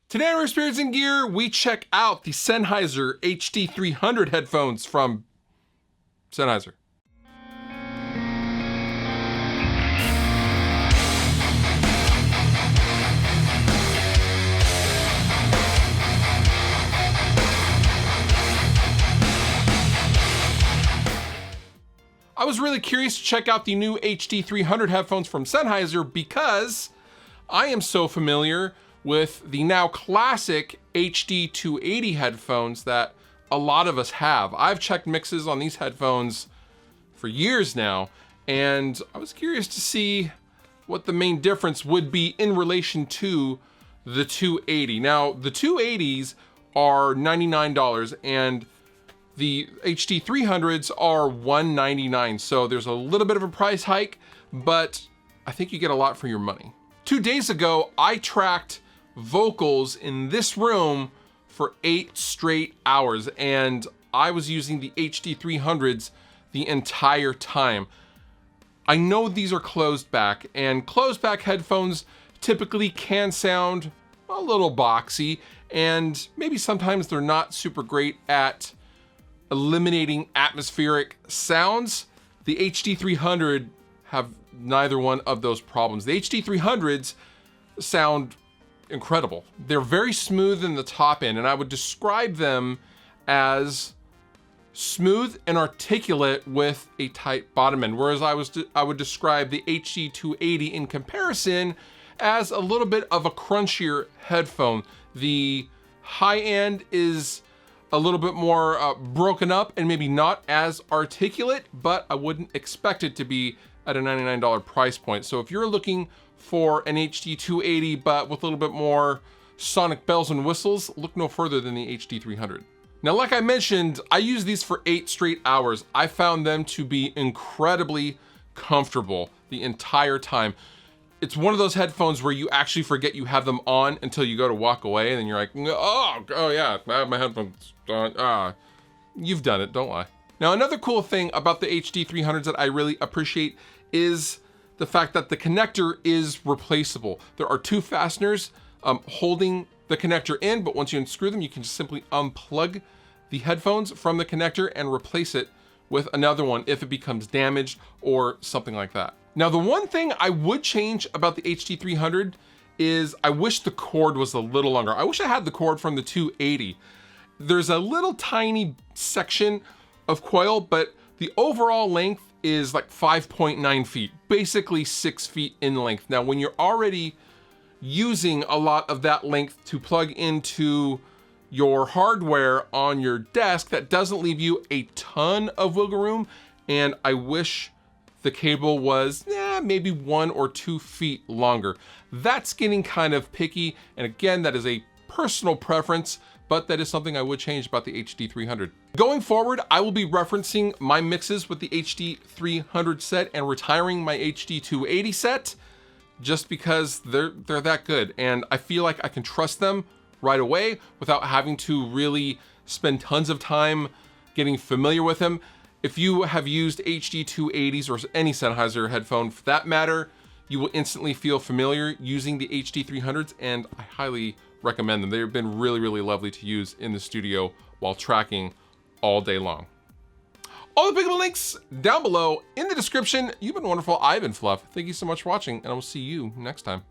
Today on Spirits and Gear, we check out the Sennheiser HD300 headphones from Sennheiser. I was really curious to check out the new HD300 headphones from Sennheiser because I am so familiar with the now classic HD280 headphones that a lot of us have. I've checked mixes on these headphones for years now, and I was curious to see what the main difference would be in relation to the 280. Now, the 280s are $99 and the HD300s are $199. So there's a little bit of a price hike, but I think you get a lot for your money. 2 days ago, I tracked vocals in this room for 8 straight hours, and I was using the HD300s the entire time. I know these are closed back, and closed back headphones typically can sound a little boxy, and maybe sometimes they're not super great at eliminating atmospheric sounds. The HD300 have neither one of those problems. The HD300s sound incredible. They're very smooth in the top end, and I would describe them as smooth and articulate with a tight bottom end, whereas I would describe the HD280 in comparison as a little bit of a crunchier headphone. The high end is a little bit more broken up and maybe not as articulate, but I wouldn't expect it to be at a $99 price point. So if you're looking for an HD280 but with a little bit more sonic bells and whistles, look no further than the HD300. Now, like I mentioned, I used these for 8 straight hours. I found them to be incredibly comfortable the entire time. It's one of those headphones where you actually forget you have them on until you go to walk away, and then you're like, oh yeah, I have my headphones on. You've done it, don't lie. Now, another cool thing about the HD300s that I really appreciate is the fact that the connector is replaceable. There are 2 fasteners holding the connector in, but once you unscrew them, you can just simply unplug the headphones from the connector and replace it with another one if it becomes damaged or something like that. Now, the one thing I would change about the HD300 is I wish the cord was a little longer. I wish I had the cord from the 280. There's a little tiny section of coil, but the overall length is like 5.9 feet, basically 6 feet in length. Now, when you're already using a lot of that length to plug into your hardware on your desk, that doesn't leave you a ton of wiggle room, and I wish the cable was maybe 1 or 2 feet longer. That's getting kind of picky, and again, that is a personal preference, but that is something I would change about the HD300. Going forward, I will be referencing my mixes with the HD300 set and retiring my HD280 set just because they're that good, and I feel like I can trust them right away without having to really spend tons of time getting familiar with them. If you have used HD280s or any Sennheiser headphone for that matter, you will instantly feel familiar using the HD300s, and I highly recommend them. They've been really, really lovely to use in the studio while tracking all day long. All the pickable links down below in the description. You've been wonderful. I've been Fluff. Thank you so much for watching, and I will see you next time.